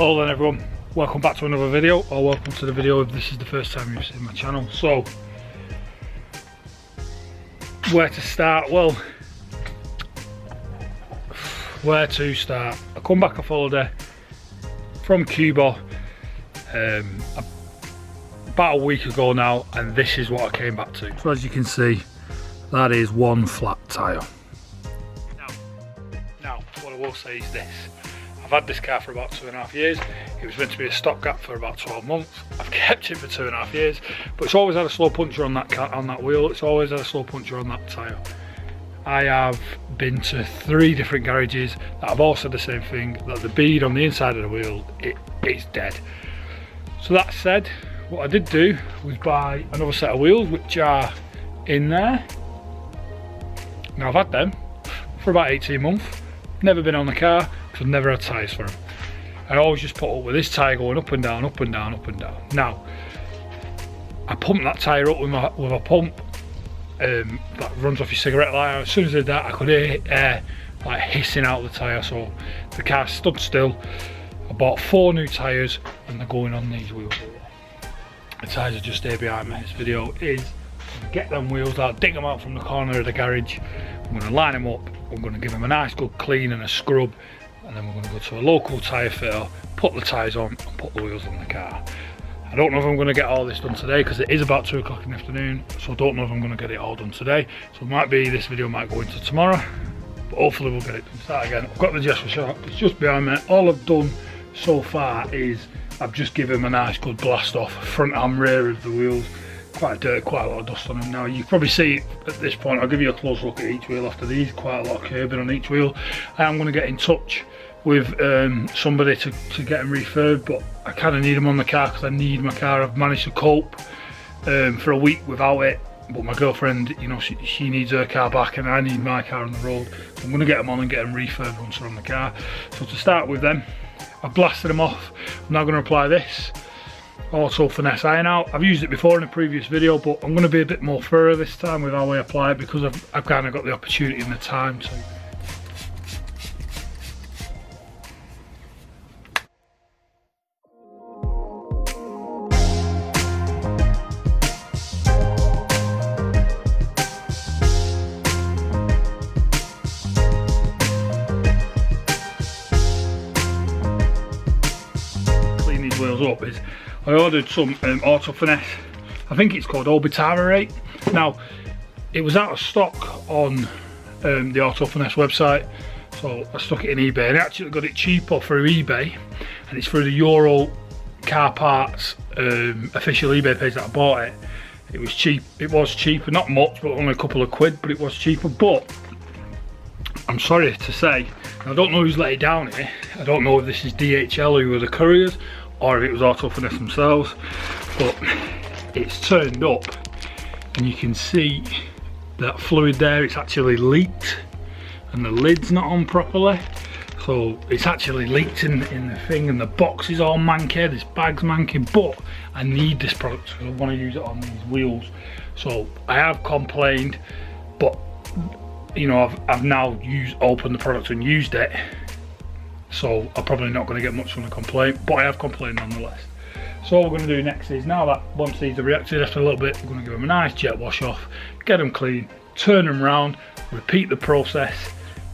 Hello then everyone, welcome back to another video, or welcome to the video if this is the first time you've seen my channel. So, where to start? Well, where to start? I come back off holiday from Cuba about a week ago now, and this is what I came back to. So as you can see, that is one flat tyre. Now, what I will say is this. I've had this car for about 2.5 years. It was meant to be a stopgap for about 12 months. I've kept it for 2.5 years, but it's always had a slow puncture on that wheel. It's always had a slow puncture on that tyre. I have been to 3 different garages that have all said the same thing, that the bead on the inside of the wheel, it's dead. So that said, what I did do was buy another set of wheels, which are in there. Now I've had them for about 18 months, never been on the car, because I've never had tyres for them. I always just put up with this tyre going up and down, up and down, up and down. Now, I pumped that tyre up with a pump that runs off your cigarette lighter. As soon as I did that, I could hear air like hissing out the tyre, so the car stood still. I bought 4 new tyres, and they're going on these wheels. The tyres are just here behind me. This video is get them wheels out, dig them out from the corner of the garage. I'm going to line them up, I'm going to give them a nice good clean and a scrub, and then we're going to go to a local tyre fitter, put the tyres on and put the wheels on the car. I don't know if I'm going to get all this done today because it is about 2 o'clock in the afternoon, so I don't know if I'm going to get it all done today. So it might be this video might go into tomorrow, but hopefully we'll get it done. Start again. I've got the Jesper shop, it's just behind me. All I've done so far is I've just given them a nice good blast off front and rear of the wheels. Quite dirt, quite a lot of dust on them. Now you can probably see at this point, I'll give you a close look at each wheel after these, quite a lot of curbing on each wheel. I am going to get in touch with somebody to get them refurbed, but I kind of need them on the car because I need my car. I've managed to cope for a week without it, but my girlfriend, you know, she needs her car back and I need my car on the road. So I'm going to get them on and get them refurbed once they're on the car. So to start with them, I've blasted them off. I'm now going to apply this Auto Finesse iron out. I've used it before in a previous video, but I'm going to be a bit more thorough this time with how I apply it because I've kind of got the opportunity and the time to. Clean these wheels up is I ordered some Auto Finesse, I think it's called Obitara. Now, it was out of stock on the Auto Finesse website, so I stuck it in eBay, and I actually got it cheaper through eBay, and it's through the Euro Car Parts official eBay page that I bought it. It was cheap, it was cheaper, not much, but only a couple of quid, but it was cheaper. But I'm sorry to say, I don't know who's let it down here. I don't know if this is DHL, who are the couriers, or if it was Auto Finesse themselves, but it's turned up and you can see that fluid there, it's actually leaked and the lid's not on properly, so it's actually leaked in the thing, and the box is all manky, this bag's manky, but I need this product because I want to use it on these wheels. So I have complained, but you know, I've now opened the product and used it, so I'm probably not going to get much from a complaint, but I have complained nonetheless. So what we're going to do next is, now that once these are reacted after a little bit, we're going to give them a nice jet wash off, get them clean, turn them round, repeat the process,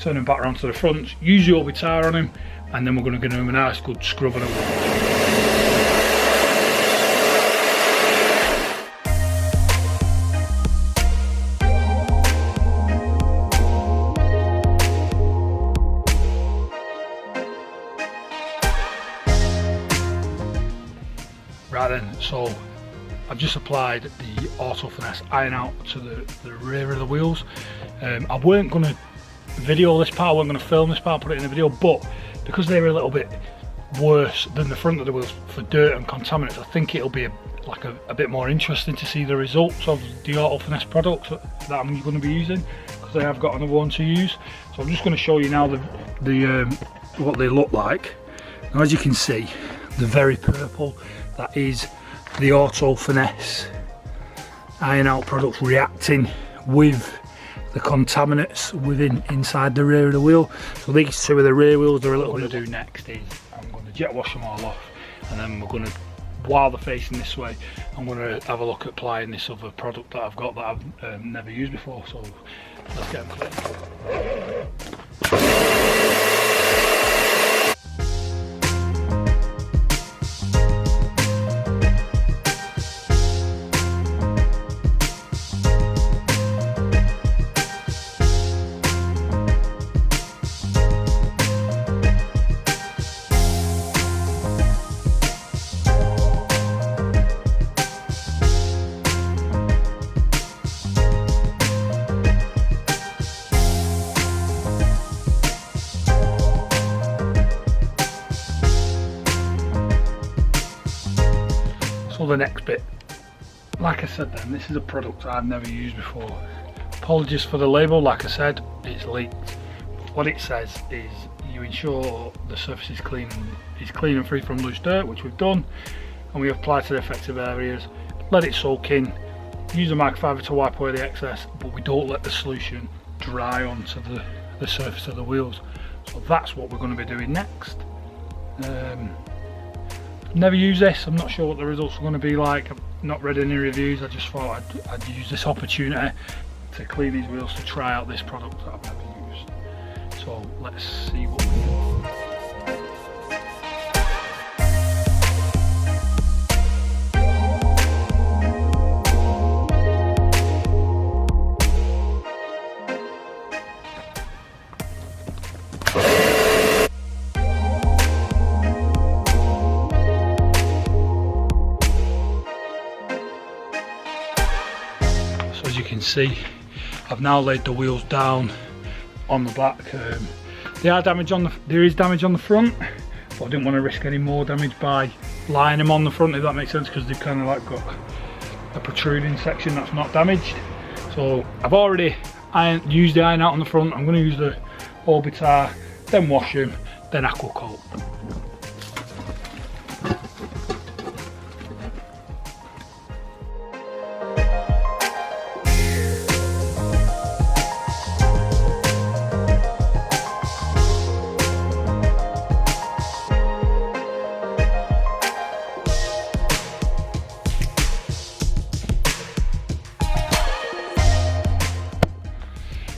turn them back around to the front, use the Obitara on them, and then we're going to give them a nice good scrub on them. Right then, so I've just applied the Auto Finesse iron out to the rear of the wheels. I weren't going to video this part, I wasn't going to film this part, put it in the video, but because they were a little bit worse than the front of the wheels for dirt and contaminants, I think it'll be a bit more interesting to see the results of the Auto Finesse products that I'm going to be using, because I have got another one to use. So I'm just going to show you now what they look like. Now, as you can see, the very purple, that is the Auto Finesse iron out product reacting with the contaminants inside the rear of the wheel. So these two of the rear wheels are a little bit. What I'm going to do next is I'm going to jet wash them all off, and then we're going to, while they're facing this way, I'm going to have a look at applying this other product that I've got that I've never used before. So let's get them clean. So the next bit, like I said then, this is a product I've never used before. Apologies for the label, like I said, it's leaked. What it says is you ensure the surface is clean and free from loose dirt, which we've done, and we apply to the affected areas, let it soak in, use a microfiber to wipe away the excess, but we don't let the solution dry onto the surface of the wheels. So that's what we're going to be doing next. Never use this, I'm not sure what the results are going to be like. I've not read any reviews, I just thought I'd use this opportunity to clean these wheels, to try out this product that I've never used. So let's see what we do. As you can see, I've now laid the wheels down on the back. There is damage on the front, but I didn't want to risk any more damage by lying them on the front, if that makes sense, because they've kind of like got a protruding section that's not damaged. So I've already used the iron out on the front. I'm going to use the Orbitar, then wash them, then aqua coat.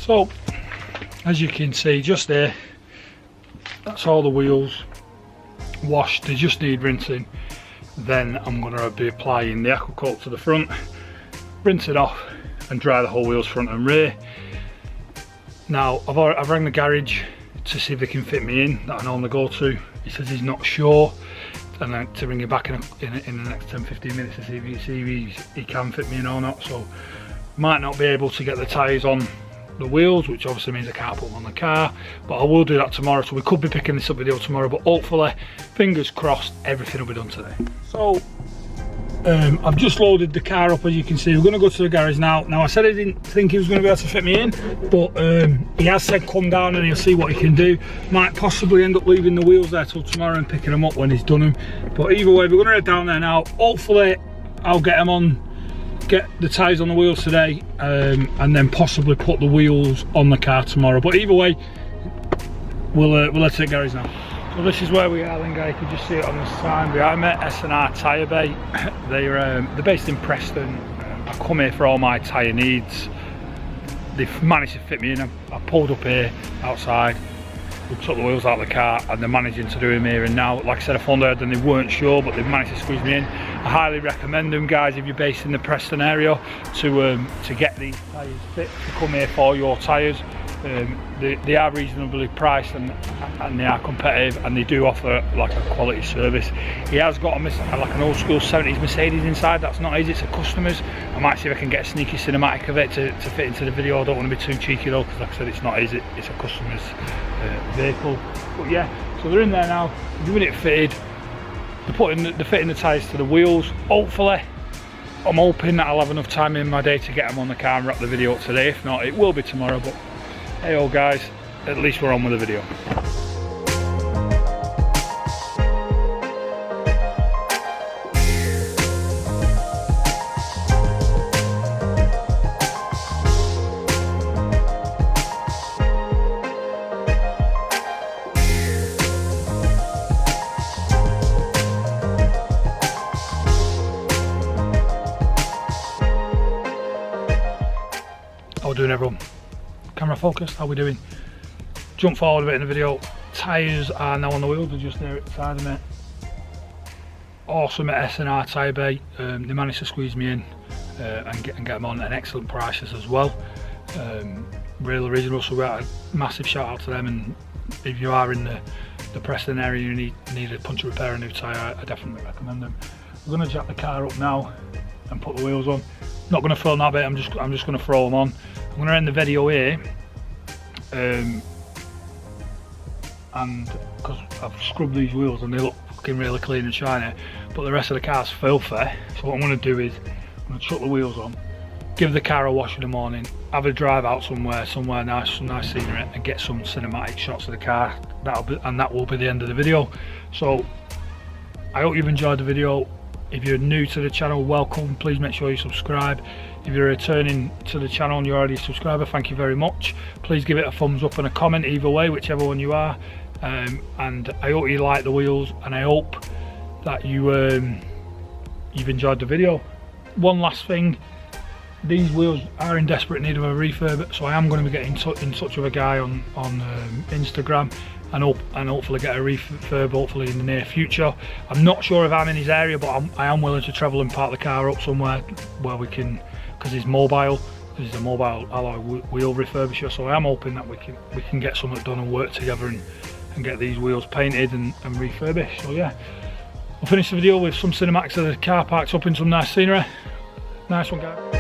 So, as you can see just there, that's all the wheels washed, they just need rinsing. Then I'm going to be applying the aqua coat to the front, rinse it off and dry the whole wheels front and rear. Now I've rang the garage to see if they can fit me in, that I normally go to. He says he's not sure, and then to ring you back in the next 10-15 minutes to see if he can fit me in or not. So might not be able to get the tyres on the wheels, which obviously means I can't put them on the car, but I will do that tomorrow. So we could be picking this up video tomorrow, but hopefully, fingers crossed, everything will be done today. So I've just loaded the car up, as you can see. We're going to go to the garage now. Now I said I didn't think he was going to be able to fit me in, but he has said come down and he'll see what he can do. Might possibly end up leaving the wheels there till tomorrow and picking them up when he's done them. But either way, we're going to head down there now. Hopefully I'll get them on, get the tyres on the wheels today, and then possibly put the wheels on the car tomorrow. But either way, we'll head to the garage now. So this is where we are then, guys. You can just see it on the sign behind me, S&R Tyre Bay. They're based in Preston. I come here for all my tyre needs. They've managed to fit me in. I pulled up here outside, we took the wheels out of the car, and they're managing to do them here and now. Like I said, I phoned out and they weren't sure, but they've managed to squeeze me in. I highly recommend them, guys, if you're based in the Preston area, to get these tyres fit, to come here for your tyres. They are reasonably priced and they are competitive, and they do offer like a quality service. He has got like an old school 70s Mercedes inside. That's not his, it's a customer's. I might see if I can get a sneaky cinematic of it to fit into the video. I don't want to be too cheeky though, because like I said, it's not his, it's a customer's vehicle. But yeah, so they're in there now, doing it fitted. They're fitting the tyres to the wheels. Hopefully, I'm hoping that I'll have enough time in my day to get them on the car and wrap the video up today. If not, it will be tomorrow. But hey, all guys, at least we're on with the video. doing, everyone? Camera focused, how we doing? Jump forward a bit in the video. Tyres are now on the wheels, they're just there at the side of me. Awesome at S&R tyre bay. They managed to squeeze me in and get them on at excellent prices as well. Real original, so we got a massive shout out to them. And if you are in the Preston area, you need a puncture repair, a new tyre, I definitely recommend them. We're going to jack the car up now and put the wheels on. Not going to film that bit, I'm just going to throw them on. I'm going to end the video here, and because I've scrubbed these wheels and they look fucking really clean and shiny, but the rest of the car's filthy. So what I'm going to do is I'm going to chuck the wheels on, give the car a wash in the morning, have a drive out somewhere nice, some nice scenery, and get some cinematic shots of the car. That will be the end of the video. So I hope you've enjoyed the video. If you're new to the channel, welcome. Please make sure you subscribe. If you're returning to the channel and you're already a subscriber, thank you very much. Please give it a thumbs up and a comment either way, whichever one you are. And I hope you like the wheels, and I hope that you've enjoyed the video. One last thing, these wheels are in desperate need of a refurb, so I am going to be getting in touch with a guy on Instagram and hopefully get a refurb hopefully in the near future. I'm not sure if I'm in his area, but I am willing to travel and park the car up somewhere where we can, because he's mobile. He's a mobile alloy wheel refurbisher, so I am hoping that we can get something done and work together and get these wheels painted and refurbished. So yeah, we'll finish the video with some cinematics of the car parked up in some nice scenery. Nice one, guys.